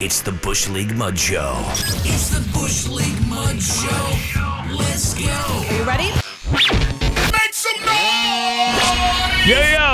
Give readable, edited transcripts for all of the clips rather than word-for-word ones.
It's the Bush League Mud Show. It's the Bush League Mud Show. Let's go. Are you ready? Make some noise!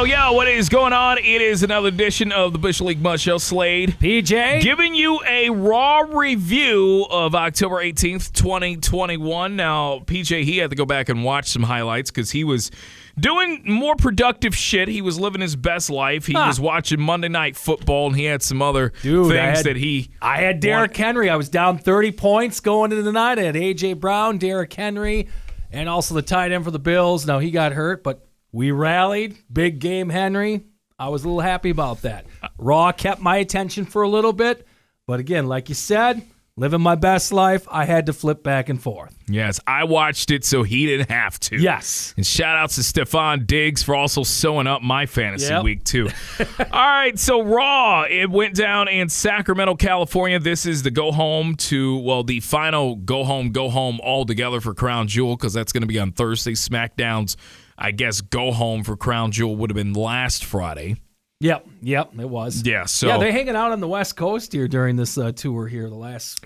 Yo, what is going on? It is another edition of the Bush League Mud Show. Slade, PJ, giving you a raw review of October 18th, 2021. Now, PJ, he had to go back and watch some highlights because he was doing more productive shit. He was living his best life. He was watching Monday Night Football, and he had some other things that he... I had Derrick Henry. I was down 30 points going into the night. I had A.J. Brown, Derrick Henry, and also the tight end for the Bills. Now, he got hurt, but we rallied. Big game Henry. I was a little happy about that. Raw kept my attention for a little bit, but again, like you said, living my best life, I had to flip back and forth. Yes, I watched it so he didn't have to. Yes. And shout outs to Stephon Diggs for also sewing up my fantasy week, too. All right, so Raw, it went down in Sacramento, California. This is the the final go home all together for Crown Jewel, because that's going to be on Thursday. SmackDown's, I guess, go home for Crown Jewel would have been last Friday. Yep, it was. Yeah, so they're hanging out on the West Coast here during this tour here the last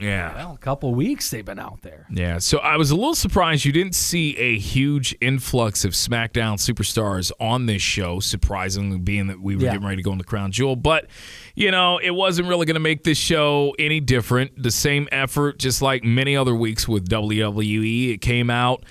couple weeks they've been out there. Yeah, so I was a little surprised you didn't see a huge influx of SmackDown superstars on this show, surprisingly, being that we were getting ready to go into Crown Jewel. But, it wasn't really going to make this show any different. The same effort, just like many other weeks with WWE. It came out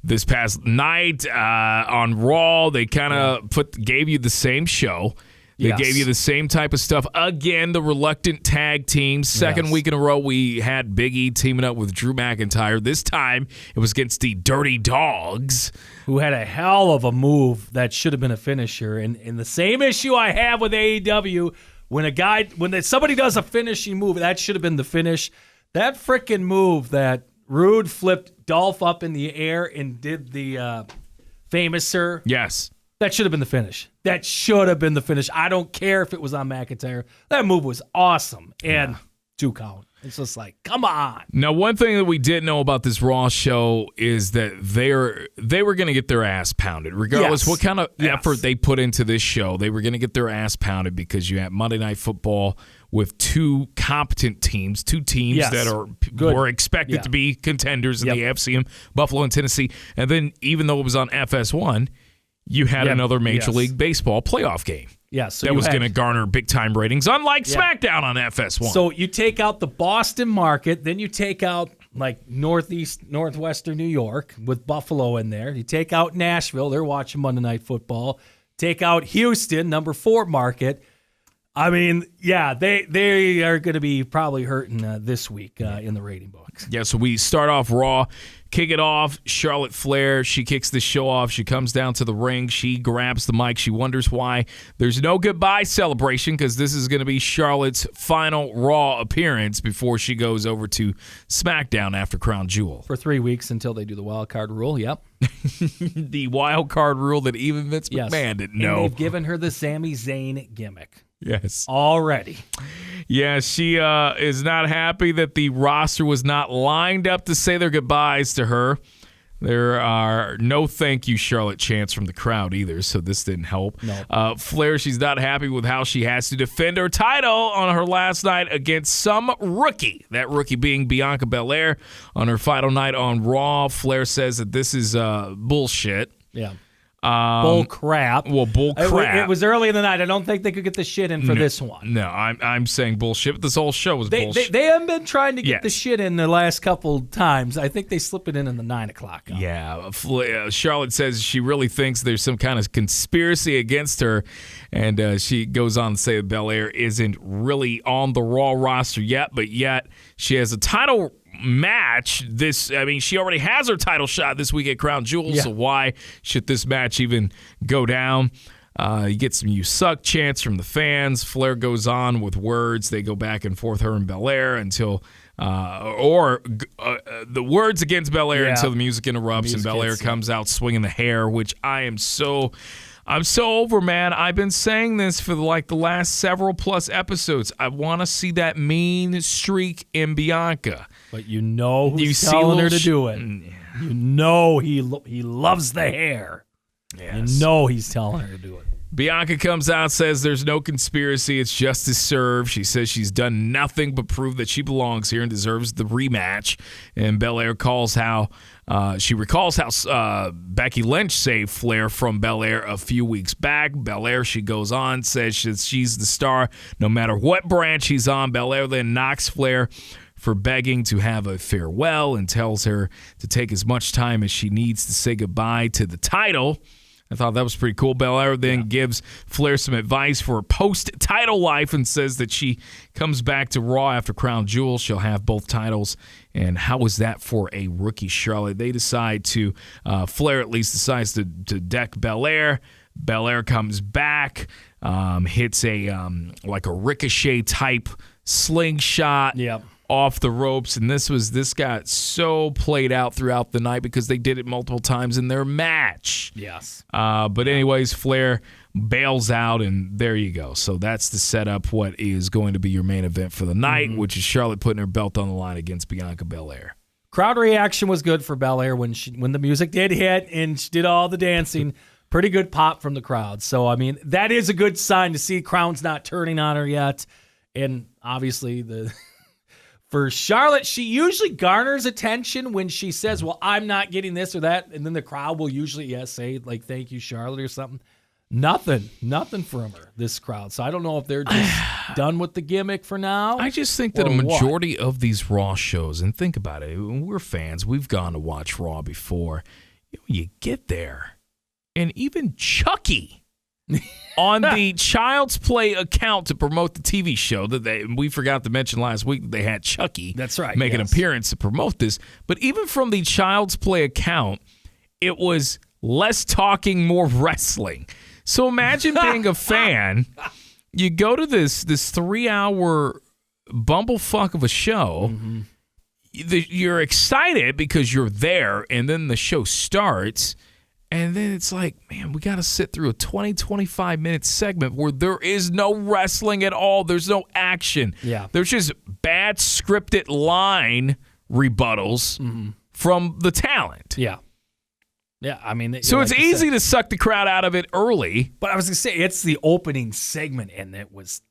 this past night on Raw. They kind of gave you the same show. They gave you the same type of stuff. Again, the reluctant tag teams. Second week in a row, we had Big E teaming up with Drew McIntyre. This time, it was against the Dirty Dogs, who had a hell of a move that should have been a finisher. And the same issue I have with AEW, when somebody does a finishing move, that should have been the finish. That freaking move that Roode flipped Dolph up in the air and did the famous sir. Yes. That should have been the finish. That should have been the finish. I don't care if it was on McIntyre. That move was awesome. And 2 count. It's just like, come on. Now, one thing that we didn't know about this Raw show is that they were going to get their ass pounded. Regardless what kind of effort they put into this show, they were going to get their ass pounded because you had Monday Night Football with 2 competent teams, 2 teams that were expected to be contenders in the AFC, Buffalo and Tennessee. And then even though it was on FS1, you had another Major League Baseball playoff game. Yeah, so that was going to garner big-time ratings, unlike SmackDown on FS1. So you take out the Boston market, then you take out like northwestern New York with Buffalo in there. You take out Nashville, they're watching Monday Night Football. Take out Houston, number 4 market. I mean, they are going to be probably hurting this week in the rating books. Yeah, so we start off Raw, kick it off. Charlotte Flair, she kicks the show off. She comes down to the ring. She grabs the mic. She wonders why there's no goodbye celebration, because this is going to be Charlotte's final Raw appearance before she goes over to SmackDown after Crown Jewel. For 3 weeks until they do the wild card rule, The wild card rule that even Vince McMahon didn't know. And they've given her the Sami Zayn gimmick. Yes. Already. Yeah, she is not happy that the roster was not lined up to say their goodbyes to her. There are no thank you, Charlotte chants from the crowd either, so this didn't help. No. Flair, she's not happy with how she has to defend her title on her last night against some rookie. That rookie being Bianca Belair on her final night on Raw. Flair says that this is bullshit. Yeah. Bull crap. Well, bull crap. It was early in the night. I don't think they could get the shit in for this one. No, I'm saying bullshit. This whole show was bullshit. They haven't been trying to get the shit in the last couple times. I think they slip it in the 9 o'clock hour. Yeah. Charlotte says she really thinks there's some kind of conspiracy against her, and she goes on to say that Bel-Air isn't really on the Raw roster yet, but yet she has a title match. She already has her title shot this week at Crown Jewel, so why should this match even go down? You get some "you suck" chants from the fans. Flair goes on with words. They go back and forth, her and Bel-Air, until the words against Bel-Air until the music interrupts and Bel-Air comes out swinging the hair, which I'm so over, man. I've been saying this for the last several plus episodes. I want to see that mean streak in Bianca. But you know who's telling her to do it. You know he loves the hair. Yes. You know he's telling her to do it. Bianca comes out, says there's no conspiracy, it's justice served. She says she's done nothing but prove that she belongs here and deserves the rematch. And Bel-Air recalls how Becky Lynch saved Flair from Bel-Air a few weeks back. Bel-Air, she goes on, says she's the star no matter what branch she's on. Bel-Air then knocks Flair for begging to have a farewell and tells her to take as much time as she needs to say goodbye to the title. I thought that was pretty cool. Bel-Air then gives Flair some advice for post-title life and says that she comes back to Raw after Crown Jewel. She'll have both titles. And how was that for a rookie Charlotte? They decide to, Flair at least decides to deck Bel-Air. Bel-Air comes back, hits a ricochet type slingshot. Yep. Off the ropes, and this got so played out throughout the night because they did it multiple times in their match. Yes. But anyways, Flair bails out, and there you go. So that's the setup. What is going to be your main event for the night, which is Charlotte putting her belt on the line against Bianca Belair. Crowd reaction was good for Bel-Air when the music did hit and she did all the dancing. Pretty good pop from the crowd. So I mean, that is a good sign to see crowd's not turning on her yet, and obviously For Charlotte, she usually garners attention when she says, well, I'm not getting this or that. And then the crowd will usually say, like, thank you, Charlotte, or something. Nothing from her, this crowd. So I don't know if they're just done with the gimmick for now. I just think that a majority of these Raw shows, and think about it, we're fans. We've gone to watch Raw before. You get there, and even Chucky on the Child's Play account to promote the TV show that we forgot to mention last week that they had Chucky. That's right, make an appearance to promote this. But even from the Child's Play account, it was less talking, more wrestling. So imagine being a fan. You go to this 3-hour bumblefuck of a show. Mm-hmm. You're excited because you're there, and then the show starts. And then it's like, man, we got to sit through a 20, 25-minute segment where there is no wrestling at all. There's no action. Yeah. There's just bad scripted line rebuttals from the talent. Yeah. Yeah, I mean. So it's easy to suck the crowd out of it early. But I was going to say, it's the opening segment, and it was.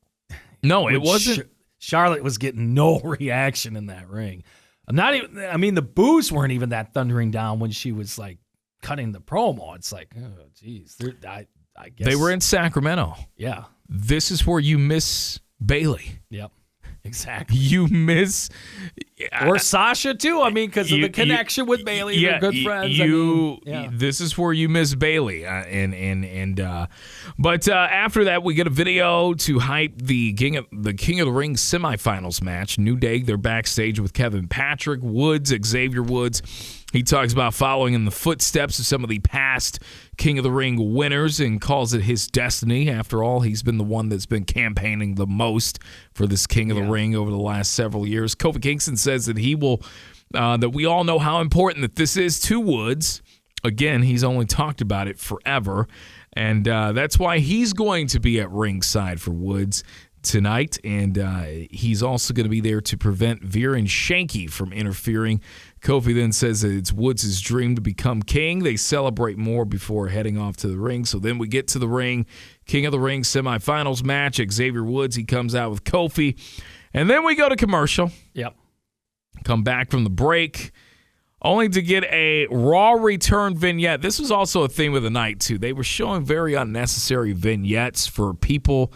No, it wasn't. Charlotte was getting no reaction in that ring. The boos weren't even that thundering down when she was like, cutting the promo. It's like, oh, geez. I guess. They were in Sacramento. Yeah. This is where you miss Bayley. Yep. Exactly. You miss. Or Sasha, too. I mean, because of the connection with Bayley. They're good friends. This is where you miss Bayley. But after that, we get a video to hype the King of the Ring semifinals match. New Day, they're backstage with Kevin Patrick, Xavier Woods. He talks about following in the footsteps of some of the past King of the Ring winners and calls it his destiny. After all, he's been the one that's been campaigning the most for this King of the Ring over the last several years. Kofi Kingston says that that we all know how important that this is to Woods. Again, he's only talked about it forever, and that's why he's going to be at ringside for Woods tonight, and he's also going to be there to prevent Veer and Shanky from interfering. Kofi then says that it's Woods' dream to become king. They celebrate more before heading off to the ring. So then we get to the ring, King of the Ring semifinals match. Xavier Woods, he comes out with Kofi. And then we go to commercial. Yep. Come back from the break, only to get a Raw return vignette. This was also a theme of the night, too. They were showing very unnecessary vignettes for people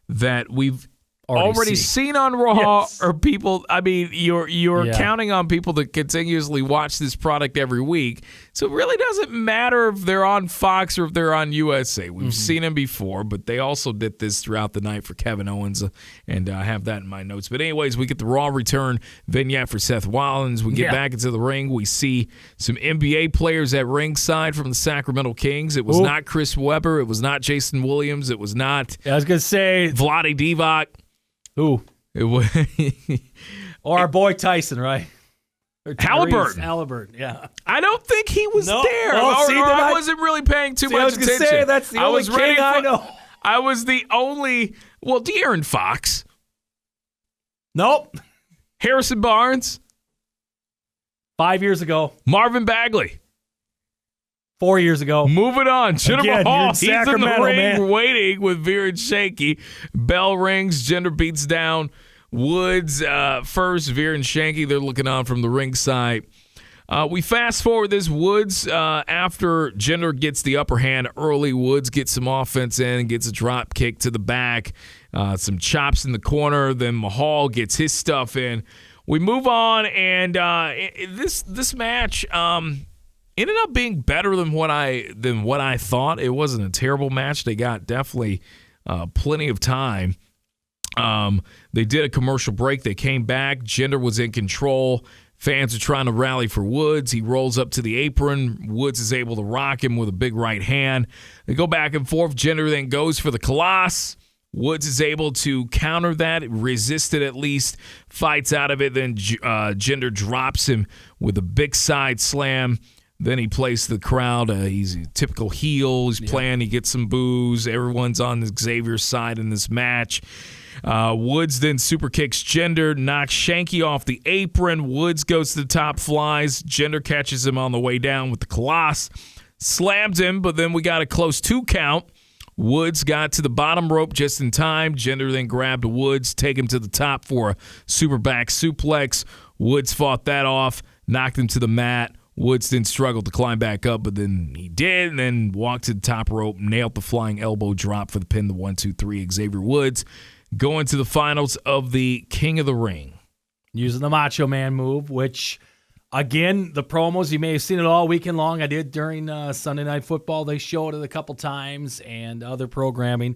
that we've already seen on Raw, or people. I mean, you're counting on people that continuously watch this product every week. So it really doesn't matter if they're on Fox or if they're on USA. We've seen them before, but they also did this throughout the night for Kevin Owens, and I have that in my notes. But anyways, we get the Raw return vignette for Seth Rollins. We get back into the ring. We see some NBA players at ringside from the Sacramento Kings. It was not Chris Webber. It was not Jason Williams. It was not. I was gonna say Vlade Divac. Who? It was or our boy Tyson, right? Halliburton, yeah. I don't think he was there. I wasn't really paying too much attention. I was going to say, that's the only king I know. I was the only, De'Aaron Fox. Nope. Harrison Barnes. 5 years ago. Marvin Bagley. 4 years ago. Moving on. Jinder Again, Mahal, you're in he's in the Sacramento, ring man. waiting with Veer and Shanky. Bell rings. Jinder beats down Woods first. Veer and Shanky, they're looking on from the ringside. We fast forward this. Woods, after Jinder gets the upper hand early, Woods gets some offense in, gets a drop kick to the back, some chops in the corner. Then Mahal gets his stuff in. We move on, and this match ended up being better than what I thought. It wasn't a terrible match. They got definitely plenty of time. They did a commercial break. They came back. Jinder was in control. Fans are trying to rally for Woods. He rolls up to the apron. Woods is able to rock him with a big right hand. They go back and forth. Jinder then goes for the Colossus. Woods is able to counter that, resist it at least, fights out of it. Then Jinder drops him with a big side slam. Then he plays the crowd. He's a typical heel. He's playing. He gets some boos. Everyone's on Xavier's side in this match. Woods then super kicks Jinder, knocks Shanky off the apron. Woods goes to the top, flies. Jinder catches him on the way down with the Colossus, slams him, but then we got a close 2 count. Woods got to the bottom rope just in time. Jinder then grabbed Woods, take him to the top for a super back suplex. Woods fought that off, knocked him to the mat. Woods then struggled to climb back up, but then he did, and then walked to the top rope, nailed the flying elbow drop for the pin, the 1-2-3. Xavier Woods going to the finals of the King of the Ring. Using the Macho Man move, which, again, the promos, you may have seen it all weekend long. I did during Sunday Night Football. They showed it a couple times and other programming.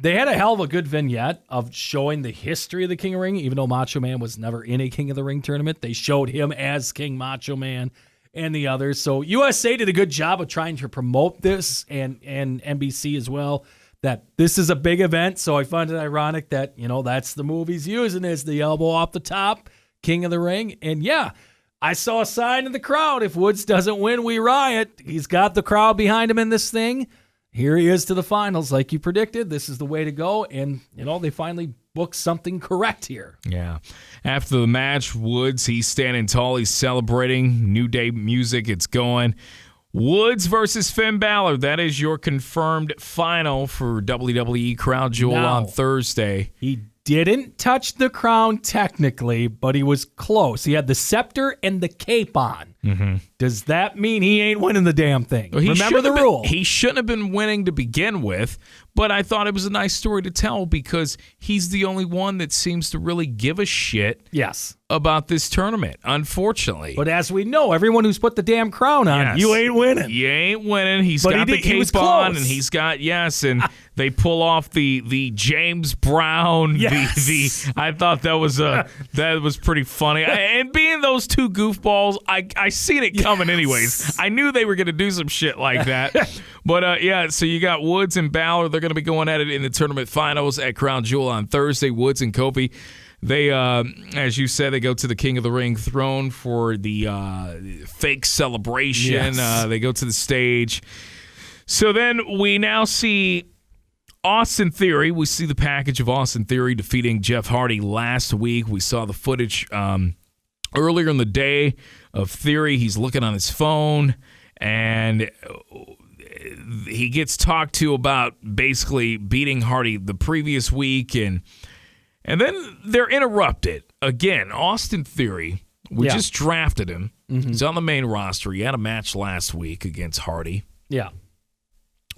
They had a hell of a good vignette of showing the history of the King of the Ring, even though Macho Man was never in a King of the Ring tournament. They showed him as King Macho Man and the others. So USA did a good job of trying to promote this, and NBC as well, that this is a big event. So I find it ironic that, that's the move he's using, is the elbow off the top, King of the Ring. And yeah, I saw a sign in the crowd, if Woods doesn't win, we riot. He's got the crowd behind him in this thing. Here he is to the finals, like you predicted. This is the way to go. And, they finally booked something correct here. Yeah. After the match, Woods, he's standing tall. He's celebrating. New Day music, it's going. Woods versus Finn Balor. That is your confirmed final for WWE Crown Jewel on Thursday. He didn't touch the crown technically, but he was close. He had the scepter and the cape on. Mm-hmm. Does that mean he ain't winning the damn thing? Well, remember the rule. He shouldn't have been winning to begin with, but I thought it was a nice story to tell because he's the only one that seems to really give a shit about this tournament, unfortunately. But as we know, everyone who's put the damn crown on, you ain't winning. You ain't winning. He's got the cape on, and he's got, and they pull off the James Brown. I thought that was pretty funny. And being those two goofballs, I seen it coming anyways. I knew they were going to do some shit like that. But, so you got Woods and Balor. They're going to be going at it in the tournament finals at Crown Jewel on Thursday. Woods and Kofi. They, as you said, they go to the King of the Ring throne for the fake celebration. They go to the stage. So then we now see Austin Theory. We see the package of Austin Theory defeating Jeff Hardy last week. We saw the footage earlier in the day of Theory. He's looking on his phone, and he gets talked to about basically beating Hardy the previous week, and then they're interrupted. Again, Austin Theory, we just drafted him. Mm-hmm. He's on the main roster. He had a match last week against Hardy. Yeah.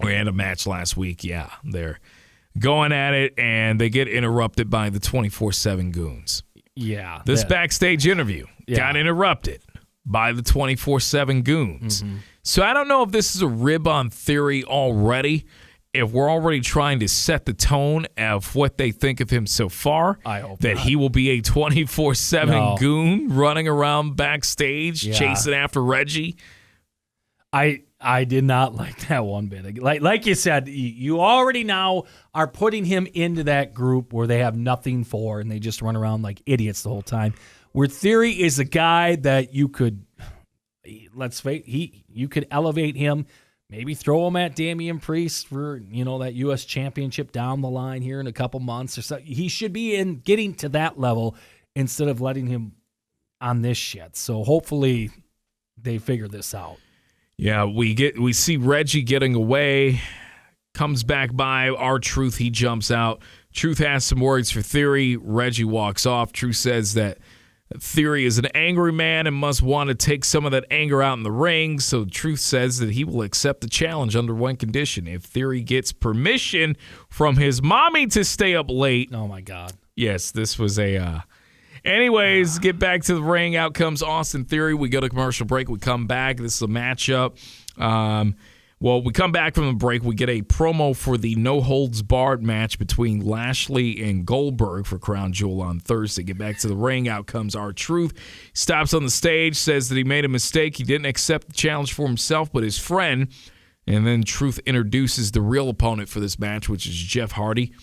We had a match last week. Yeah, they're going at it, and they get interrupted by the 24/7 goons. Yeah. This backstage interview got interrupted by the 24/7 goons. Mm-hmm. So I don't know if this is a rib on Theory already, if we're already trying to set the tone of what they think of him so far. I hope that not. He will be a 24/7 goon running around backstage chasing after Reggie. I did not like that one bit. Like you said, you already now are putting him into that group where they have nothing for and they just run around like idiots the whole time. Where Theory is a guy that you could, let's face it, you could elevate him, maybe throw him at Damian Priest for, that U.S. championship down the line here in a couple months or so. He should be getting to that level instead of letting him on this shit. So hopefully they figure this out. Yeah, we see Reggie getting away, comes back by R-Truth. He jumps out. Truth has some words for Theory. Reggie walks off. Truth says that Theory is an angry man and must want to take some of that anger out in the ring. So Truth says that he will accept the challenge under one condition. If Theory gets permission from his mommy to stay up late. Oh, my God. Yes, this was a... Anyways, get back to the ring. Out comes Austin Theory. We go to commercial break. We come back. This is a matchup. We come back from the break. We get a promo for the no-holds-barred match between Lashley and Goldberg for Crown Jewel on Thursday. Get back to the ring. Out comes R-Truth. Stops on the stage, says that he made a mistake. He didn't accept the challenge for himself, but his friend. And then Truth introduces the real opponent for this match, which is Jeff Hardy.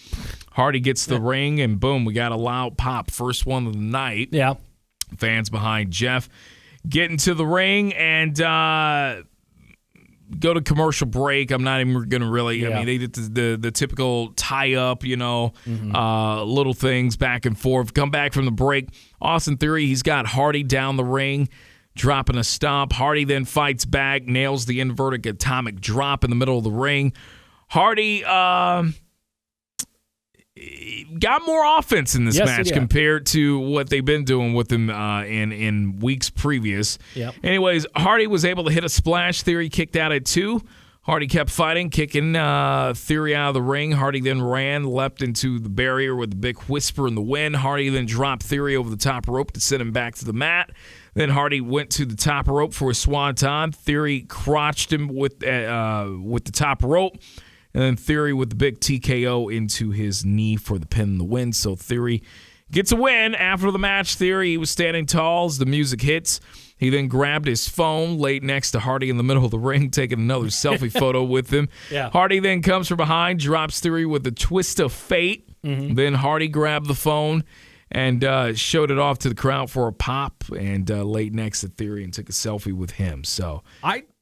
Hardy gets the ring, and boom, we got a loud pop. First one of the night. Yeah. Fans behind Jeff get into the ring and go to commercial break. I'm not even going to really. I mean, they did the typical tie up, little things back and forth. Come back from the break. Austin Theory, he's got Hardy down the ring, dropping a stomp. Hardy then fights back, nails the inverted atomic drop in the middle of the ring. Hardy got more offense in this match compared to what they've been doing with him in weeks previous. Yep. Anyways, Hardy was able to hit a splash. Theory kicked out at 2. Hardy kept fighting, kicking Theory out of the ring. Hardy then leapt into the barrier with a big whisper in the wind. Hardy then dropped Theory over the top rope to send him back to the mat. Then Hardy went to the top rope for a swanton. Theory crotched him with the top rope. And then Theory with the big TKO into his knee for the pin and the win. So Theory gets a win. After the match, Theory, he was standing tall as the music hits. He then grabbed his phone, laid next to Hardy in the middle of the ring, taking another selfie photo with him. Yeah. Hardy then comes from behind, drops Theory with a twist of fate. Mm-hmm. Then Hardy grabbed the phone and showed it off to the crowd for a pop and laid next to Theory and took a selfie with him. So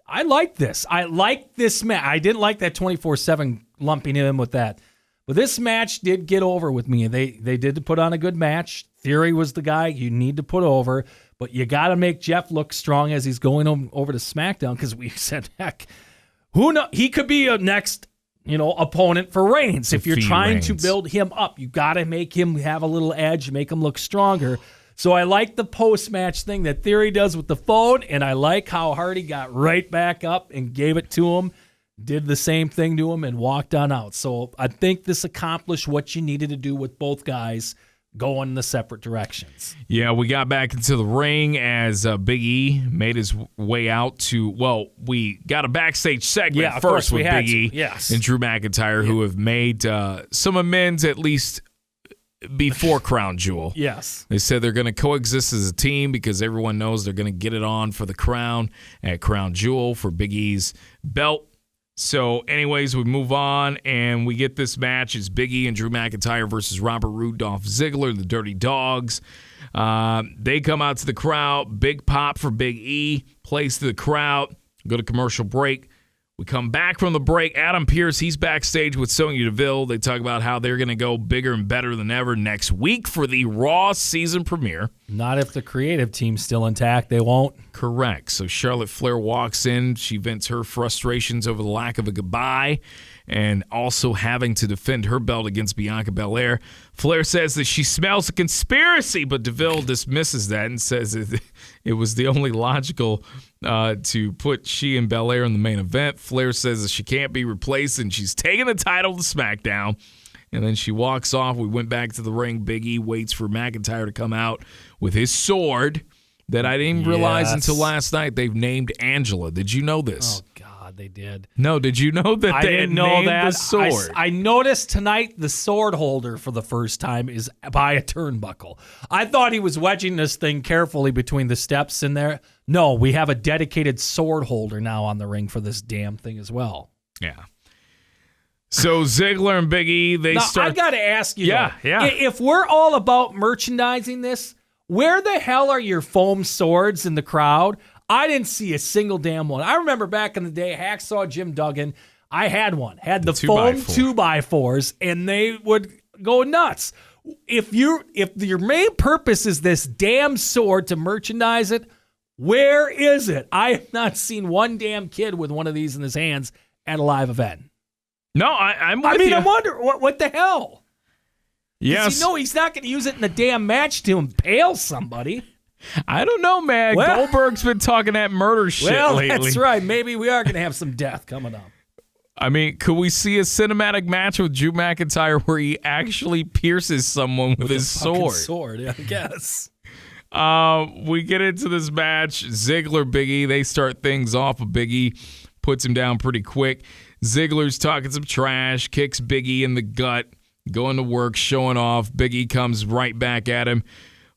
I like this. I like this match. I didn't like that 24/7 lumping him with that. But this match did get over with me. They did put on a good match. Theory was the guy you need to put over. But you got to make Jeff look strong as he's going over to SmackDown because we said, heck, who knows? He could be a next opponent for Reigns. If you're trying to build him up, you got to make him have a little edge, make him look stronger. So I like the post-match thing that Theory does with the phone, and I like how Hardy got right back up and gave it to him, did the same thing to him, and walked on out. So I think this accomplished what you needed to do with both guys going in the separate directions. Yeah, we got back into the ring as Big E made his way out to, we got a backstage segment first with Big E and Drew McIntyre, who have made some amends at least before Crown Jewel. Yes. They said they're going to coexist as a team because everyone knows they're going to get it on for the crown at Crown Jewel for Big E's belt. So, anyways, we move on, and we get this match. It's Big E and Drew McIntyre versus Robert Roode, Dolph Ziggler, the Dirty Dogs. They come out to the crowd. Big pop for Big E. Plays to the crowd. Go to commercial break. We come back from the break. Adam Pearce, he's backstage with Sonya Deville. They talk about how they're going to go bigger and better than ever next week for the Raw season premiere. Not if the creative team's still intact. They won't. Correct. So Charlotte Flair walks in. She vents her frustrations over the lack of a goodbye and also having to defend her belt against Bianca Belair. Flair says that she smells a conspiracy, but Deville dismisses that and says it was the only logical to put she and Belair in the main event. Flair says that she can't be replaced and she's taking the title to SmackDown. And then she walks off. We went back to the ring. Big E waits for McIntyre to come out with his sword that I didn't realize until last night. They've named Angela. Did you know this? Oh, God, they did. No, did you know that they had named the sword? I noticed tonight the sword holder for the first time is by a turnbuckle. I thought he was wedging this thing carefully between the steps in there. No, we have a dedicated sword holder now on the ring for this damn thing as well. Yeah. So Ziggler and Big E, I got to ask you, if we're all about merchandising this, where the hell are your foam swords in the crowd? I didn't see a single damn one. I remember back in the day, Hacksaw Jim Duggan, I had one. Had the foam 2x4s, and they would go nuts. If your main purpose is this damn sword to merchandise it, Where is it? I have not seen one damn kid with one of these in his hands at a live event. No, I'm with you. I wonder, what the hell? Yes. He's not going to use it in the damn match to impale somebody. I don't know, man. Goldberg's been talking that murder shit lately. That's right. Maybe we are going to have some death coming up. I mean, could we see a cinematic match with Drew McIntyre where he actually pierces someone with his sword? I guess. We get into this match. Ziggler, Big E, they start things off. Big E puts him down pretty quick. Ziggler's talking some trash, kicks Big E in the gut, going to work, showing off. Big E comes right back at him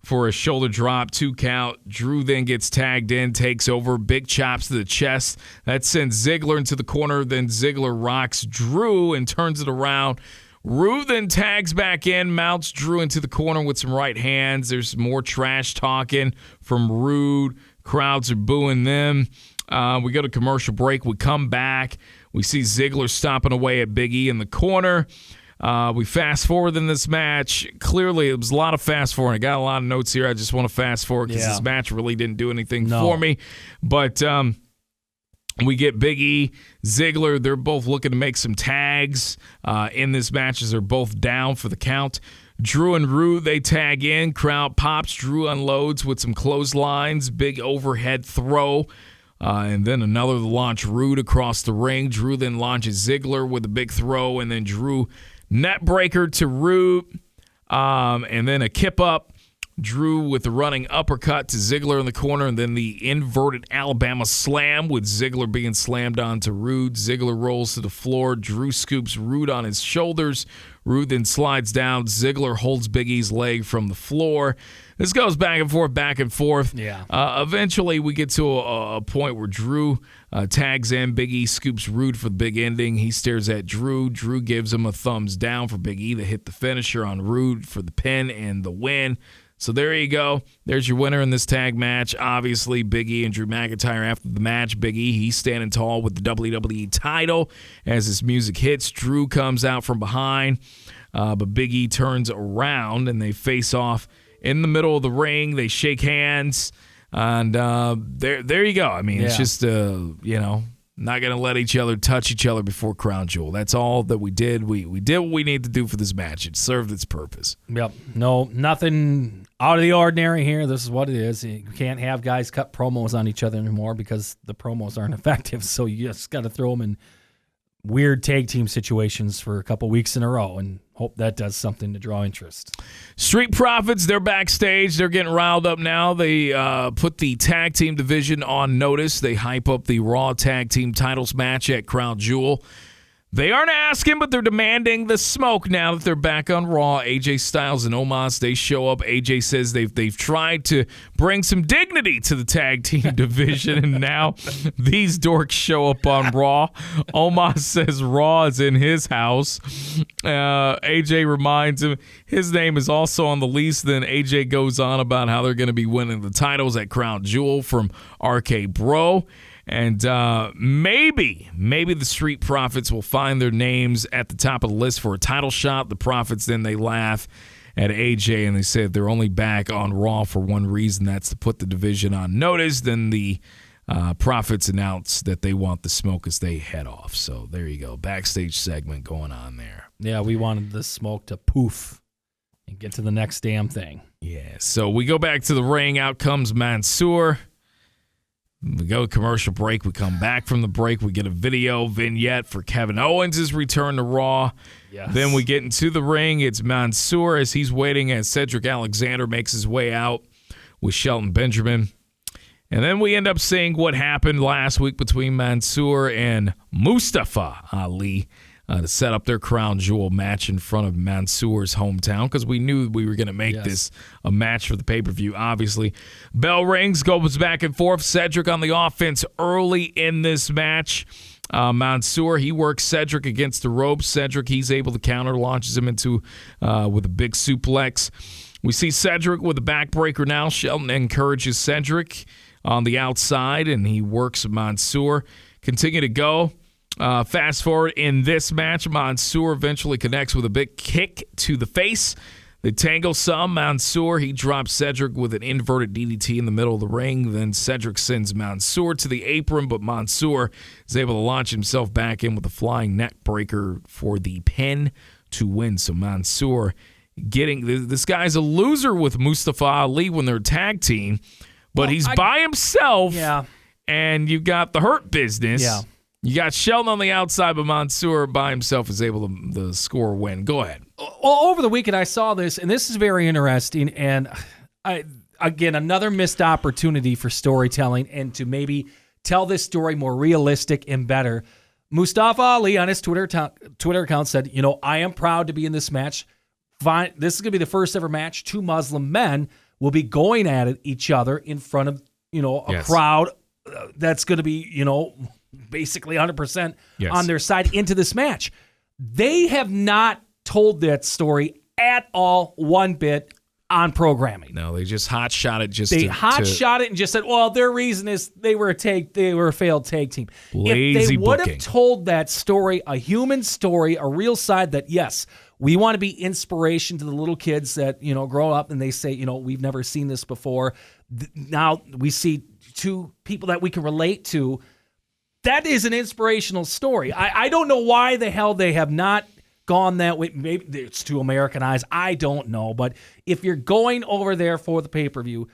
for a shoulder drop, 2 count. Drew then gets tagged in, takes over, big chops to the chest. That sends Ziggler into the corner. Then Ziggler rocks Drew and turns it around. Roode then tags back in, mounts Drew into the corner with some right hands. There's more trash talking from Roode. Crowds are booing them. We go to commercial break. We come back. We see Ziggler stomping away at Big E in the corner. We fast forward in this match. Clearly, it was a lot of fast forward. I got a lot of notes here. I just want to fast forward because this match really didn't do anything for me. But we get Big E, Ziggler. They're both looking to make some tags in this match as they're both down for the count. Drew and Roode, they tag in. Crowd pops. Drew unloads with some clotheslines. Big overhead throw. And then another launch Roode across the ring. Drew then launches Ziggler with a big throw. And then Drew net breaker to Roode. And then a kip up. Drew with the running uppercut to Ziggler in the corner. And then the inverted Alabama slam with Ziggler being slammed onto Roode. Ziggler rolls to the floor. Drew scoops Roode on his shoulders. Roode then slides down. Ziggler holds Big E's leg from the floor. This goes back and forth, back and forth. Yeah. Eventually, we get to a point where Drew tags in. Big E scoops Roode for the big ending. He stares at Drew. Drew gives him a thumbs down for Big E to hit the finisher on Roode for the pin and the win. So there you go. There's your winner in this tag match. Obviously, Big E and Drew McIntyre after the match. Big E, he's standing tall with the WWE title. As this music hits, Drew comes out from behind. But Big E turns around, and they face off in the middle of the ring. They shake hands. And there you go. I mean, it's just, not going to let each other touch each other before Crown Jewel. That's all that we did. We did what we needed to do for this match. It served its purpose. Yep. No, nothing out of the ordinary here. This is what it is. You can't have guys cut promos on each other anymore because the promos aren't effective. So you just got to throw them in weird tag team situations for a couple weeks in a row and hope that does something to draw interest. Street Profits, they're backstage. They're getting riled up now. They put the tag team division on notice. They hype up the Raw tag team titles match at Crown Jewel. They aren't asking, but they're demanding the smoke now that they're back on Raw. AJ Styles and Omos, they show up. AJ says they've tried to bring some dignity to the tag team division, and now these dorks show up on Raw. Omos says Raw is in his house. AJ reminds him his name is also on the lease. Then AJ goes on about how they're going to be winning the titles at Crown Jewel from RK Bro. And maybe the Street Profits will find their names at the top of the list for a title shot. The Profits, then they laugh at AJ, and they say they're only back on Raw for one reason. That's to put the division on notice. Then the Profits announce that they want the smoke as they head off. So there you go. Backstage segment going on there. Yeah, we wanted the smoke to poof and get to the next damn thing. Yeah, so we go back to the ring. Out comes Mansoor. We go to commercial break. We come back from the break. We get a video vignette for Kevin Owens' return to Raw. Yes. Then we get into the ring. It's Mansoor as he's waiting as Cedric Alexander makes his way out with Shelton Benjamin. And then we end up seeing what happened last week between Mansoor and Mustafa Ali to set up their Crown Jewel match in front of Mansoor's hometown because we knew we were going to make this a match for the pay-per-view, obviously. Bell rings, goes back and forth. Cedric on the offense early in this match. Mansoor, he works Cedric against the ropes. Cedric, he's able to counter, launches him into with a big suplex. We see Cedric with a backbreaker now. Shelton encourages Cedric on the outside, and he works Mansoor. Continue to go. Fast forward in this match, Mansoor eventually connects with a big kick to the face. They tangle some. Mansoor, he drops Cedric with an inverted DDT in the middle of the ring. Then Cedric sends Mansoor to the apron, but Mansoor is able to launch himself back in with a flying neck breaker for the pin to win. So Mansoor getting this guy's a loser with Mustafa Ali when they're a tag team, but he's by himself. Yeah. And you got the Hurt Business. Yeah. You got Sheldon on the outside, but Mansoor by himself is able to score a win. Go ahead. Well, over the weekend, I saw this, and this is very interesting. And again, another missed opportunity for storytelling and to maybe tell this story more realistic and better. Mustafa Ali on his Twitter account said, I am proud to be in this match. Fine, this is going to be the first ever match. 2 Muslim men will be going at each other in front of, a crowd that's going to be, basically 100% on their side into this match. They have not told that story at all, one bit, on programming. No, they just hot shot it. They hot shot it and just said, well, their reason is they were a failed tag team. Lazy if they would booking. have told that story, a human story, a real side that, yes, we want to be inspiration to the little kids that, grow up and they say, we've never seen this before. Now we see 2 people that we can relate to. That is an inspirational story. I don't know why the hell they have not gone that way. Maybe it's too Americanized. I don't know. But if you're going over there for the pay-per-view,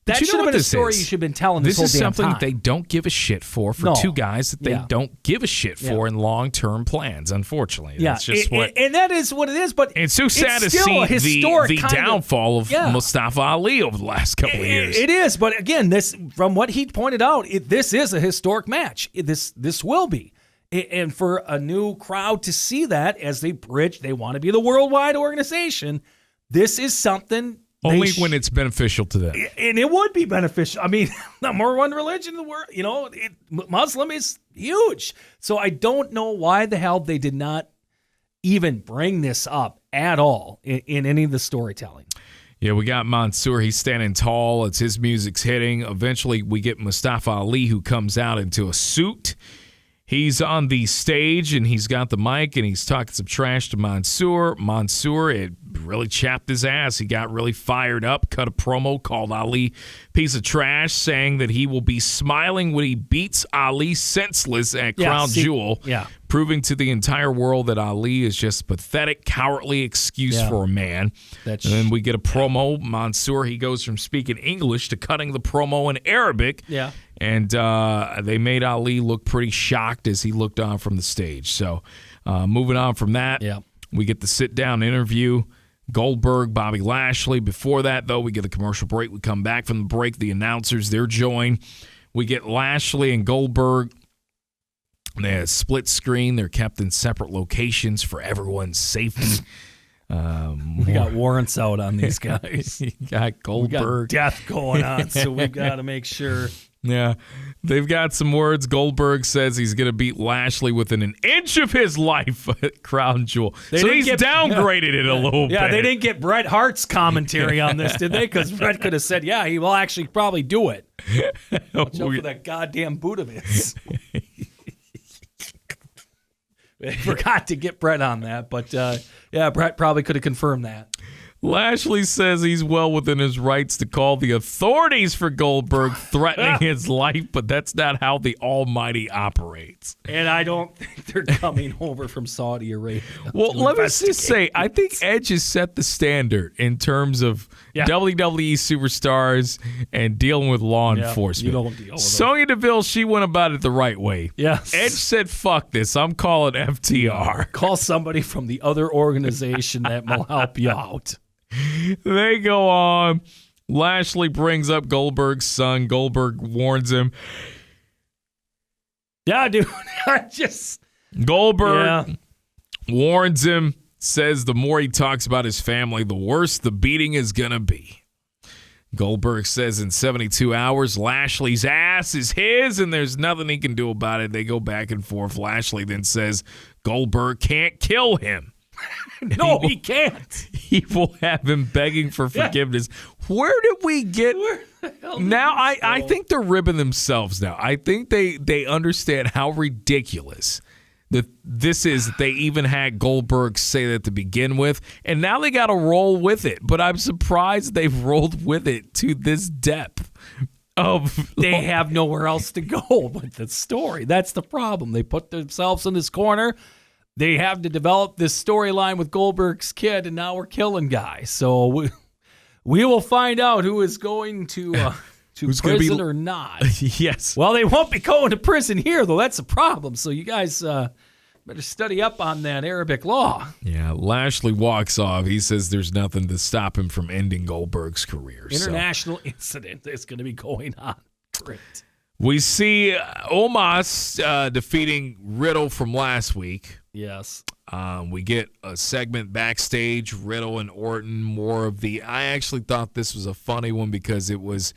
that should have been a story you should have been telling this whole damn time. This is something they don't give a shit for 2 guys that they don't give a shit for in long-term plans, unfortunately. Yeah. That's just and that is what it is. But it's so sad to see the downfall of Mustafa Ali over the last couple of years. It is. But again, this from what he pointed out, this is a historic match. This will be. And for a new crowd to see that as they bridge, they want to be the worldwide organization. This is something... Only when it's beneficial to them. And it would be beneficial. I mean, number 1 religion in the world, Muslim is huge. So I don't know why the hell they did not even bring this up at all in any of the storytelling. Yeah, we got Mansoor. He's standing tall. It's his music's hitting. Eventually, we get Mustafa Ali, who comes out into a suit. He's on the stage, and he's got the mic, and he's talking some trash to Mansoor. Mansoor, it really chapped his ass. He got really fired up, cut a promo, called Ali piece of trash, saying that he will be smiling when he beats Ali senseless at Crown Jewel, proving to the entire world that Ali is just a pathetic, cowardly excuse for a man. And then we get a promo. Mansoor, he goes from speaking English to cutting the promo in Arabic. Yeah. And they made Ali look pretty shocked as he looked on from the stage. So moving on from that, we get the sit-down interview. Goldberg, Bobby Lashley. Before that, though, we get a commercial break. We come back from the break. The announcers, they're joined. We get Lashley and Goldberg. They have split screen. They're kept in separate locations for everyone's safety. We got warrants out on these guys. You got Goldberg. We got death going on, so we've got to make sure. Yeah, they've got some words. Goldberg says he's going to beat Lashley within an inch of his life at Crown Jewel. So he's downgraded it a little bit. Yeah, they didn't get Bret Hart's commentary on this, did they? Because Bret could have said, yeah, he will actually probably do it. Watch out for that goddamn boot of his. I forgot to get Bret on that, but Bret probably could have confirmed that. Lashley says he's well within his rights to call the authorities for Goldberg threatening his life, but that's not how the Almighty operates. And I don't think they're coming over from Saudi Arabia. Well, let me just say, I think Edge has set the standard in terms of WWE superstars and dealing with law enforcement. You don't deal with Sonya Deville, she went about it the right way. Yes. Edge said, fuck this, I'm calling FTR. Call somebody from the other organization that will help you out. They go on. Lashley brings up Goldberg's son. Goldberg warns him. Yeah, dude. Goldberg warns him, says the more he talks about his family, the worse the beating is going to be. Goldberg says in 72 hours, Lashley's ass is his, and there's nothing he can do about it. They go back and forth. Lashley then says Goldberg can't kill him. No, he can't. He will have him begging for forgiveness. Where did we get... Now, I think they're ribbing themselves now. I think they understand how ridiculous They even had Goldberg say that to begin with, and now they got to roll with it. But I'm surprised they've rolled with it to this depth. They have nowhere else to go with the story. That's the problem. They put themselves in this corner. They have to develop this storyline with Goldberg's kid, and now we're killing guys. So we will find out who is going to prison or not. Yes. Well, they won't be going to prison here, though. That's a problem. So you guys better study up on that Arabic law. Yeah, Lashley walks off. He says there's nothing to stop him from ending Goldberg's career. International incident that's going to be going on. Great. We see Omos defeating Riddle from last week. Yes. We get a segment backstage, Riddle and Orton, more of the... I actually thought this was a funny one because it was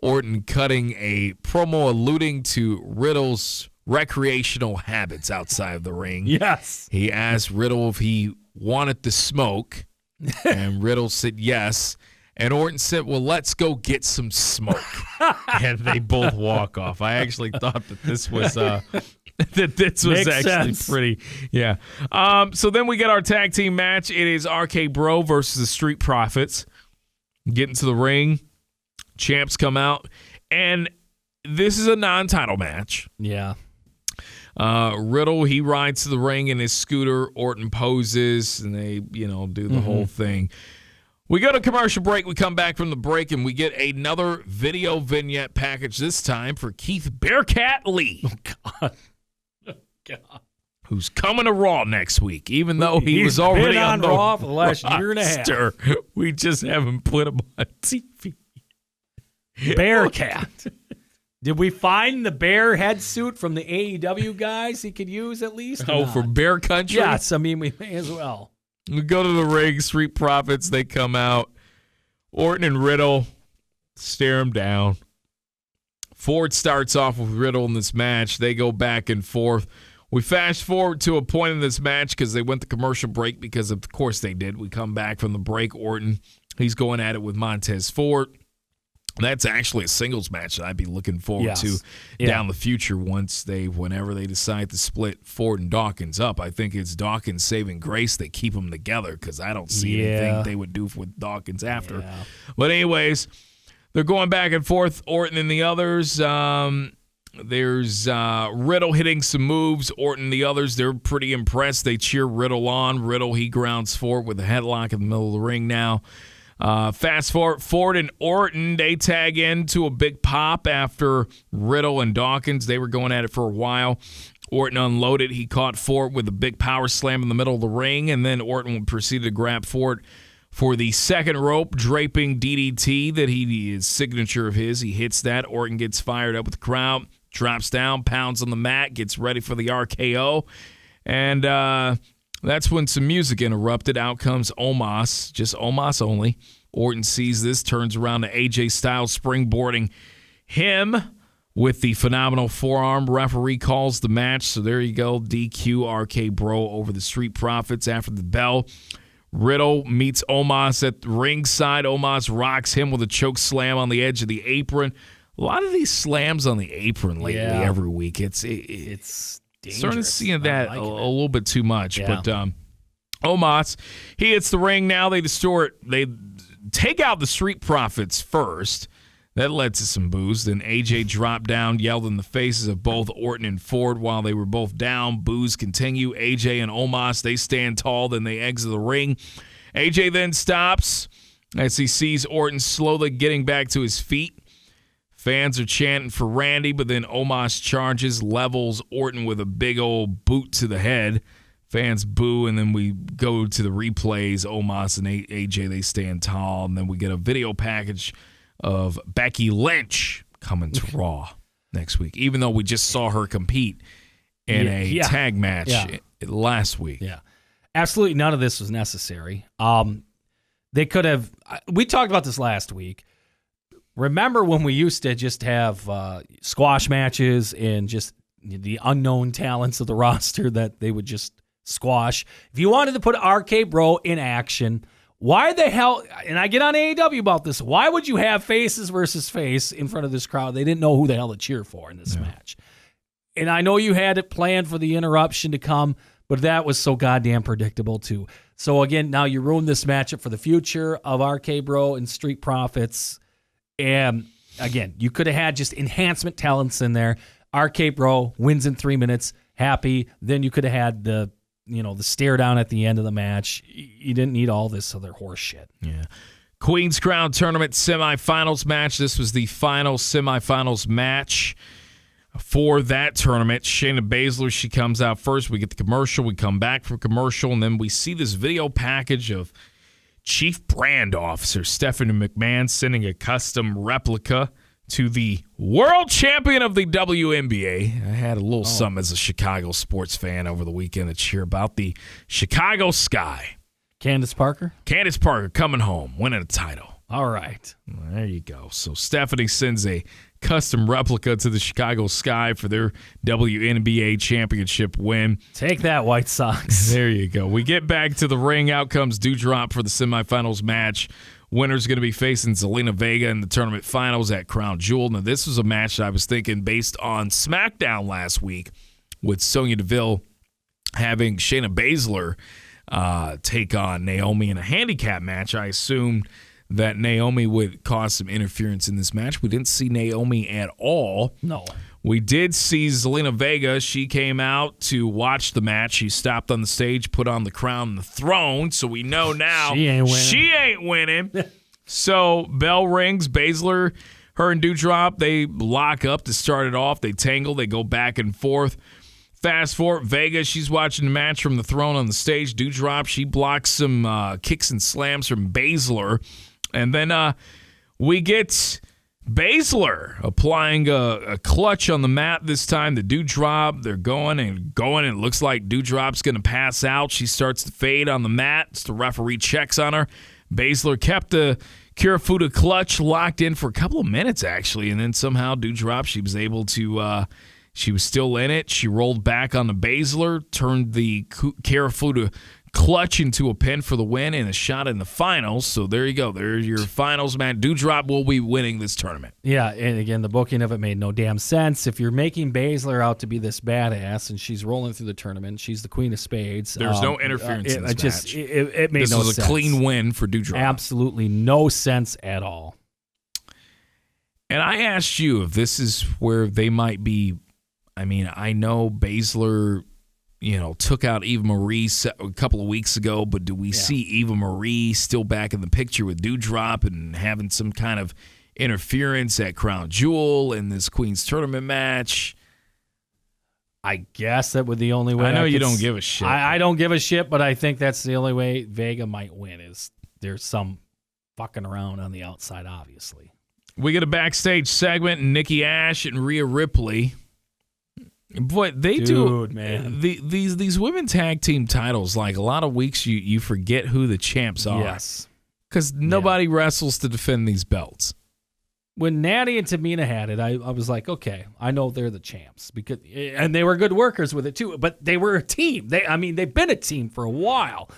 Orton cutting a promo alluding to Riddle's recreational habits outside of the ring. Yes. He asked Riddle if he wanted to smoke, and Riddle said yes. And Orton said, well, let's go get some smoke. And they both walk off. I actually thought that this was actually sense. pretty, yeah. So then we get our tag team match. It is RK Bro versus the Street Profits. Get into the ring. Champs come out. And this is a non-title match. Yeah. Riddle, he rides to the ring in his scooter. Orton poses, and they, do the whole thing. We go to commercial break. We come back from the break, and we get another video vignette package, this time for Keith Bearcat Lee. Oh, God. Who's coming to Raw next week, even though he was already been on the Raw for the last year and a half. We just haven't put him on TV. Bearcat. Did we find the bear head suit from the AEW guys he could use at least? Oh, for Bear Country? Yes, I mean, we may as well. We go to the ring, Street Profits, they come out. Orton and Riddle stare him down. Ford starts off with Riddle in this match. They go back and forth. We fast forward to a point in this match because they went to commercial break because, of course, they did. We come back from the break. Orton, he's going at it with Montez Ford. That's actually a singles match that I'd be looking forward to down the future whenever they decide to split Ford and Dawkins up. I think it's Dawkins saving grace. They keep them together because I don't see anything they would do with Dawkins after. Yeah. But anyways, they're going back and forth, Orton and the others. There's Riddle hitting some moves. Orton and the others, they're pretty impressed. They cheer Riddle on. Riddle, he grounds Ford with a headlock in the middle of the ring now. Fast forward, Ford and Orton, they tag into a big pop after Riddle and Dawkins. They were going at it for a while. Orton unloaded. He caught Ford with a big power slam in the middle of the ring, and then Orton proceeded to grab Ford for the second rope, draping DDT that he is signature of his. He hits that. Orton gets fired up with the crowd, drops down, pounds on the mat, gets ready for the RKO, and that's when some music interrupted. Out comes Omos, just Omos only. Orton sees this, turns around to AJ Styles, springboarding him with the phenomenal forearm. Referee calls the match, so there you go. DQ RK Bro over the Street Profits after the bell. Riddle meets Omos at the ringside. Omos rocks him with a choke slam on the edge of the apron. A lot of these slams on the apron lately every week. It's dangerous. Starting to see that a little bit too much. Yeah. But Omos, he hits the ring now. They take out the Street Profits first. That led to some boos. Then AJ dropped down, yelled in the faces of both Orton and Ford while they were both down. Boos continue. AJ and Omos, they stand tall. Then they exit the ring. AJ then stops as he sees Orton slowly getting back to his feet. Fans are chanting for Randy, but then Omos charges, levels Orton with a big old boot to the head. Fans boo, and then we go to the replays. Omos and AJ, they stand tall, and then we get a video package of Becky Lynch coming to Raw next week, even though we just saw her compete in a tag match last week. Yeah, absolutely none of this was necessary. They could have – we talked about this last week. Remember when we used to just have squash matches and just the unknown talents of the roster that they would just squash? If you wanted to put RK Bro in action, why the hell, and I get on AEW about this, why would you have faces versus face in front of this crowd? They didn't know who the hell to cheer for in this match. And I know you had it planned for the interruption to come, but that was so goddamn predictable too. So again, now you ruined this matchup for the future of RK Bro and Street Profits. And again, you could have had just enhancement talents in there. RK Bro wins in 3 minutes, happy. Then you could have had the stare down at the end of the match. You didn't need all this other horse shit. Yeah. Queen's Crown Tournament semifinals match. This was the final semifinals match for that tournament. Shayna Baszler, she comes out first. We get the commercial. We come back from commercial, and then we see this video package of Chief Brand Officer Stephanie McMahon sending a custom replica to the world champion of the WNBA. I had a little something as a Chicago sports fan over the weekend to cheer about the Chicago Sky. Candace Parker coming home, winning a title. All right. There you go. So Stephanie sends a custom replica to the Chicago Sky for their WNBA championship win. Take that, White Sox. There you go. We get back to the ring. Out comes Doudrop for the semifinals match. Winner's going to be facing Zelina Vega in the tournament finals at Crown Jewel. Now, this was a match that I was thinking based on SmackDown last week with Sonya Deville having Shayna Baszler take on Naomi in a handicap match. I assumed that Naomi would cause some interference in this match. We didn't see Naomi at all. No. We did see Zelina Vega. She came out to watch the match. She stopped on the stage, put on the crown and the throne, so we know now she ain't winning. So bell rings. Baszler, her and Doudrop, they lock up to start it off. They tangle. They go back and forth. Fast forward, Vega, she's watching the match from the throne on the stage. Doudrop, she blocks some kicks and slams from Baszler. And then we get Baszler applying a clutch on the mat this time. The Doudrop, they're going. It looks like Doudrop's going to pass out. She starts to fade on the mat. The referee checks on her. Baszler kept the Kirifuda clutch locked in for a couple of minutes, actually. And then somehow Doudrop, she was able to... She was still in it. She rolled back on the Baszler, turned the Kirifuda clutch into a pin for the win and a shot in the finals. So there you go. There's your finals, man. Doudrop will be winning this tournament. Yeah, and again, the booking of it made no damn sense. If you're making Baszler out to be this badass and she's rolling through the tournament, she's the queen of spades. There's no interference in this match. It made no sense. This was a clean win for Doudrop. Absolutely no sense at all. And I asked you if this is where they might be. I mean, I know Baszler, took out Eva Marie a couple of weeks ago, but do we see Eva Marie still back in the picture with Doudrop and having some kind of interference at Crown Jewel in this Queen's Tournament match? I guess that would be the only way. I know you don't give a shit. I don't give a shit, but I think that's the only way Vega might win is there's some fucking around on the outside, obviously. We get a backstage segment, Nikki Ash and Rhea Ripley. Boy, they do, man. These women tag team titles, like a lot of weeks you forget who the champs are. Yes. Because nobody wrestles to defend these belts. When Natty and Tamina had it, I was like, okay, I know they're the champs. And they were good workers with it too, but they were a team. They've been a team for a while.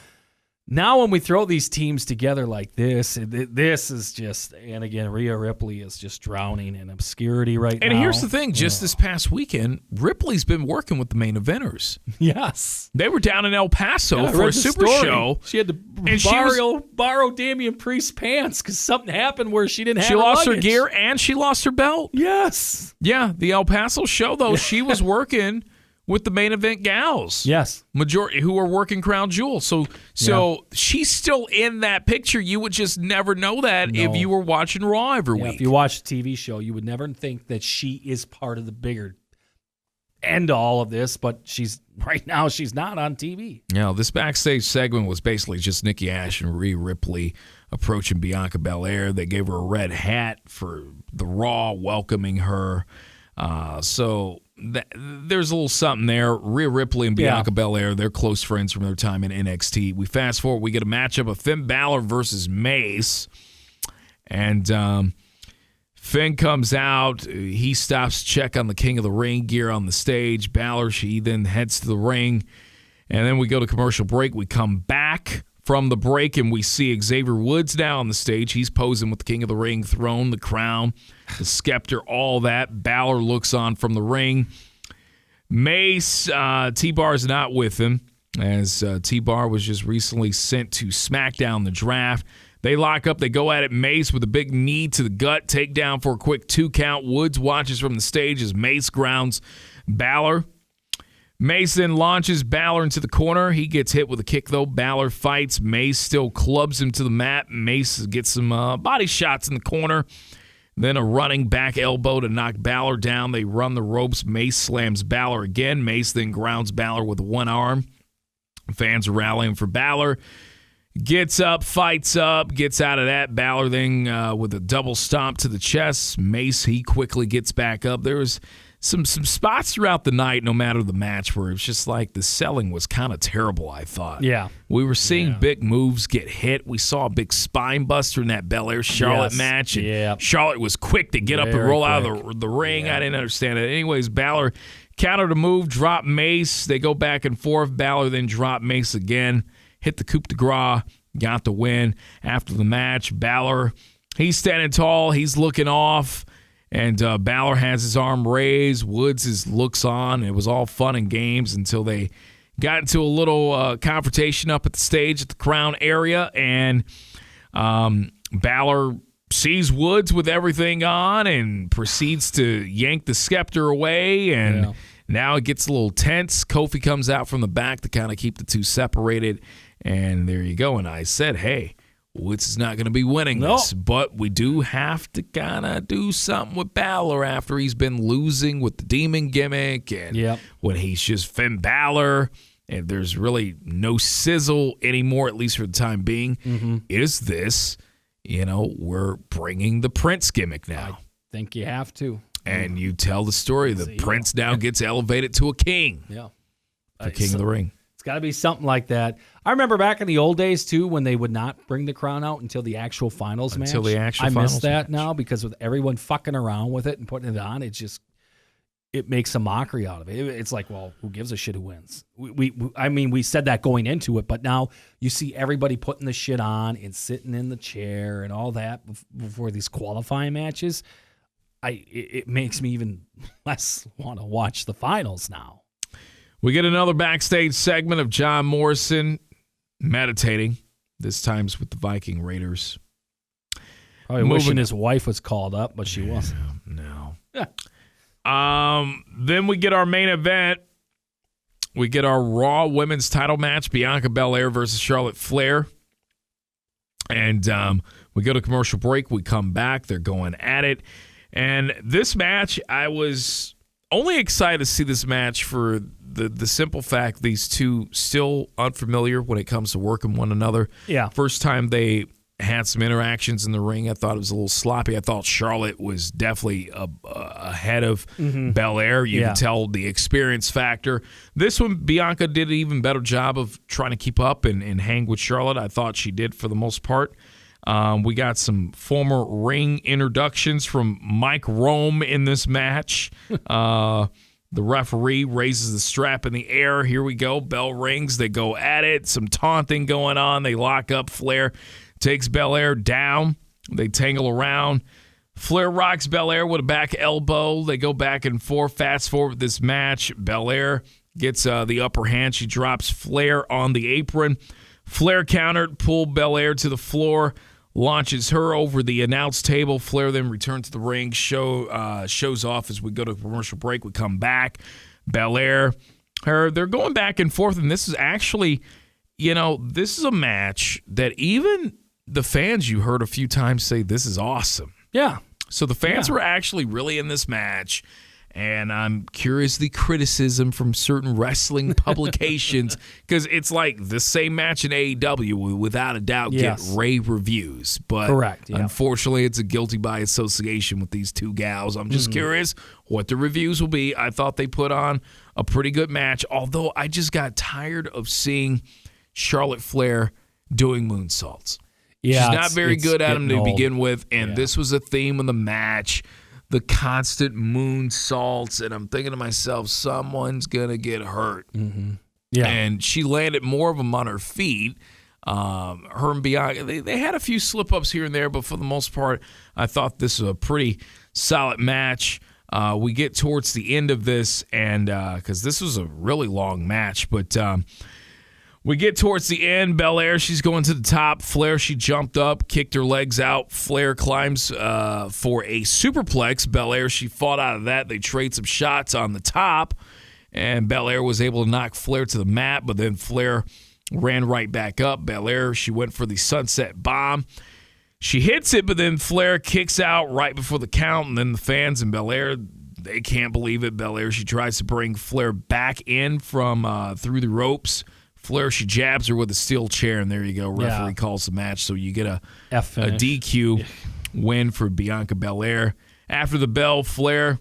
Now when we throw these teams together like this is just, and again, Rhea Ripley is just drowning in obscurity right now. And here's the thing, just this past weekend, Ripley's been working with the main eventers. Yes. They were down in El Paso for a super show. She had to borrow Damian Priest's pants because something happened where she didn't have her lost luggage. her gear and she lost her belt. Yes. Yeah, the El Paso show, though, she was working with the main event gals. Yes. Majority who are working Crown Jewel. So she's still in that picture. You would just never know that if you were watching Raw every week. If you watch the TV show, you would never think that she is part of the bigger end to all of this, but right now she's not on TV. Yeah, this backstage segment was basically just Nikki Ash and Rhea Ripley approaching Bianca Belair. They gave her a red hat for the Raw, welcoming her. There's a little something there. Rhea Ripley and Bianca Belair, they're close friends from their time in NXT. We fast forward, we get a matchup of Finn Balor versus Mace. And Finn comes out. He stops to check on the King of the Ring gear on the stage. Balor, she then heads to the ring. And then we go to commercial break. We come back from the break, and we see Xavier Woods now on the stage. He's posing with the King of the Ring throne, the crown, the scepter, all that. Balor looks on from the ring. Mace, T-Bar's not with him, as T-Bar was just recently sent to SmackDown the draft. They lock up. They go at it. Mace with a big knee to the gut. Takedown for a quick 2 count. Woods watches from the stage as Mace grounds Balor. Mace then launches Balor into the corner. He gets hit with a kick, though. Balor fights. Mace still clubs him to the mat. Mace gets some body shots in the corner. Then a running back elbow to knock Balor down. They run the ropes. Mace slams Balor again. Mace then grounds Balor with one arm. Fans are rallying for Balor. Gets up, fights up, gets out of that. Balor then with a double stomp to the chest. Mace, he quickly gets back up. There was some spots throughout the night, no matter the match, where it was just like the selling was kind of terrible, I thought. Yeah. We were seeing big moves get hit. We saw a big spine buster in that Bel-Air Charlotte match. And Charlotte was quick to get up and roll out of the ring. I didn't understand it. Anyways, Balor countered a move, dropped Mace. They go back and forth. Balor then dropped Mace again. Hit the coup de grace, got the win. After the match, Balor, he's standing tall, he's looking off, and Balor has his arm raised. Woods looks on. It was all fun and games until they got into a little confrontation up at the stage at the Crown area, and Balor sees Woods with everything on and proceeds to yank the scepter away, and now it gets a little tense. Kofi comes out from the back to kind of keep the two separated. And there you go. And I said, hey, Woods is not going to be winning this. But we do have to kind of do something with Balor after he's been losing with the demon gimmick. And when he's just Finn Balor and there's really no sizzle anymore, at least for the time being. Is this, we're bringing the Prince gimmick now. I think you have to. And you tell the story. The Prince now gets elevated to a king. The king of the ring. It's got to be something like that. I remember back in the old days, too, when they would not bring the crown out until the actual finals match. I miss that now because with everyone fucking around with it and putting it on, it makes a mockery out of it. It's like, well, who gives a shit who wins? We said that going into it, but now you see everybody putting the shit on and sitting in the chair and all that before these qualifying matches. It makes me even less want to watch the finals now. We get another backstage segment of John Morrison meditating, this time's with the Viking Raiders. Probably wishing his wife was called up, but she wasn't. No. Then we get our main event. We get our Raw Women's title match, Bianca Belair versus Charlotte Flair. And we go to commercial break. We come back. They're going at it. And this match, I was only excited to see this match for the simple fact these two still unfamiliar when it comes to working one another. First time they had some interactions in the ring, I thought it was a little sloppy. I thought Charlotte was definitely ahead of Bel-Air. You can tell the experience factor. This one, Bianca did an even better job of trying to keep up and hang with Charlotte. I thought she did for the most part. We got some former ring introductions from Mike Rome in this match. The referee raises the strap in the air. Here we go. Bell rings. They go at it. Some taunting going on. They lock up. Flair takes Bel-Air down. They tangle around. Flair rocks Bel-Air with a back elbow. They go back and forth. Fast forward this match. Bel-Air gets the upper hand. She drops Flair on the apron. Flair countered, pulled Bel-Air to the floor, launches her over the announce table. Flair then returns to the ring, shows off as we go to commercial break. We come back. Bel-Air, they're going back and forth, and this is actually, this is a match that even the fans you heard a few times say this is awesome. Yeah. So the fans were actually really in this match. And I'm curious the criticism from certain wrestling publications because it's like the same match in AEW will without a doubt get rave reviews. But unfortunately, it's a guilty by association with these two gals. I'm just curious what the reviews will be. I thought they put on a pretty good match, although I just got tired of seeing Charlotte Flair doing moonsaults. She's not very good at them to begin with, and this was a theme of the match. The constant moonsaults, and I'm thinking to myself, someone's going to get hurt. And she landed more of them on her feet. Her and Bianca, they had a few slip-ups here and there, but for the most part, I thought this was a pretty solid match. We get towards the end of this, and because this was a really long match, but we get towards the end. Bel-Air, she's going to the top. Flair, she jumped up, kicked her legs out. Flair climbs for a superplex. Bel-Air, she fought out of that. They trade some shots on the top, and Bel-Air was able to knock Flair to the mat, but then Flair ran right back up. Bel-Air, she went for the sunset bomb. She hits it, but then Flair kicks out right before the count, and then the fans and Bel-Air, they can't believe it. Bel-Air, she tries to bring Flair back in from through the ropes. Flair, she jabs her with a steel chair, and there you go. Referee calls the match, so you get a DQ win for Bianca Belair. After the bell, Flair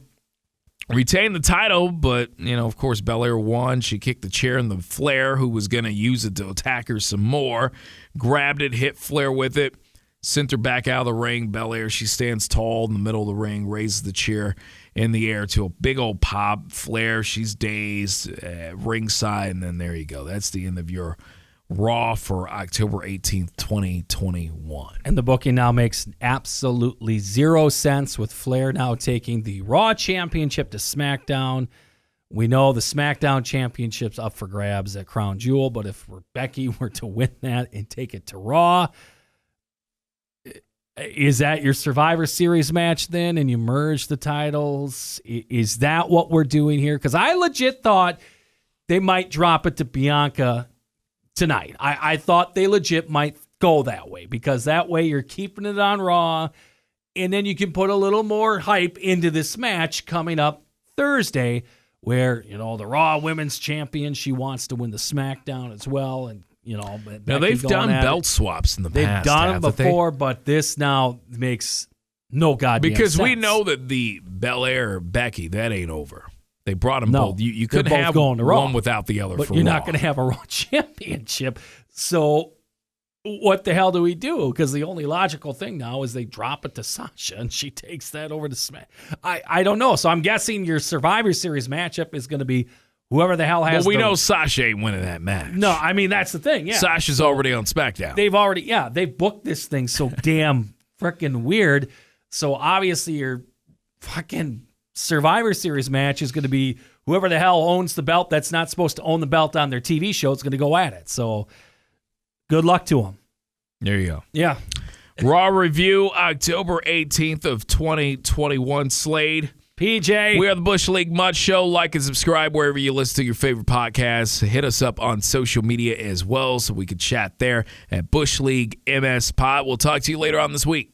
retained the title, but, of course, Belair won. She kicked the chair, and the Flair, who was going to use it to attack her some more, grabbed it, hit Flair with it, sent her back out of the ring. Belair, she stands tall in the middle of the ring, raises the chair in the air to a big old pop. Flair, she's dazed at ringside, and then there you go. That's the end of your Raw for October 18th, 2021. And the booking now makes absolutely zero sense with Flair now taking the Raw Championship to SmackDown. We know the SmackDown Championship's up for grabs at Crown Jewel, but if Becky were to win that and take it to Raw, is that your Survivor Series match then, and you merge the titles? Is that what we're doing here? Because I legit thought they might drop it to Bianca tonight. I thought they legit might go that way, because that way you're keeping it on Raw, and then you can put a little more hype into this match coming up Thursday, where, the Raw Women's Champion, she wants to win the SmackDown as well, and now they've done belt swaps in the past. They've done them before, but this now makes no goddamn sense. Because we know that the Bel-Air Becky, that ain't over. They brought them both. You couldn't have one without the other. But you're not going to have a Raw Championship. So what the hell do we do? Because the only logical thing now is they drop it to Sasha, and she takes that over to Smack. I don't know. So I'm guessing your Survivor Series matchup is going to be whoever the hell has. Well, we know Sasha ain't winning that match. No, I mean, that's the thing. Yeah, Sasha's already on SmackDown. They've booked this thing so damn freaking weird. So obviously your fucking Survivor Series match is going to be whoever the hell owns the belt that's not supposed to own the belt on their TV show. It's going to go at it. So good luck to them. There you go. Yeah. Raw review, October 18th of 2021. Slade, PJ. We are the Bush League Mud Show. Like and subscribe wherever you listen to your favorite podcasts. Hit us up on social media as well so we can chat there at Bush League MS Pod. We'll talk to you later on this week.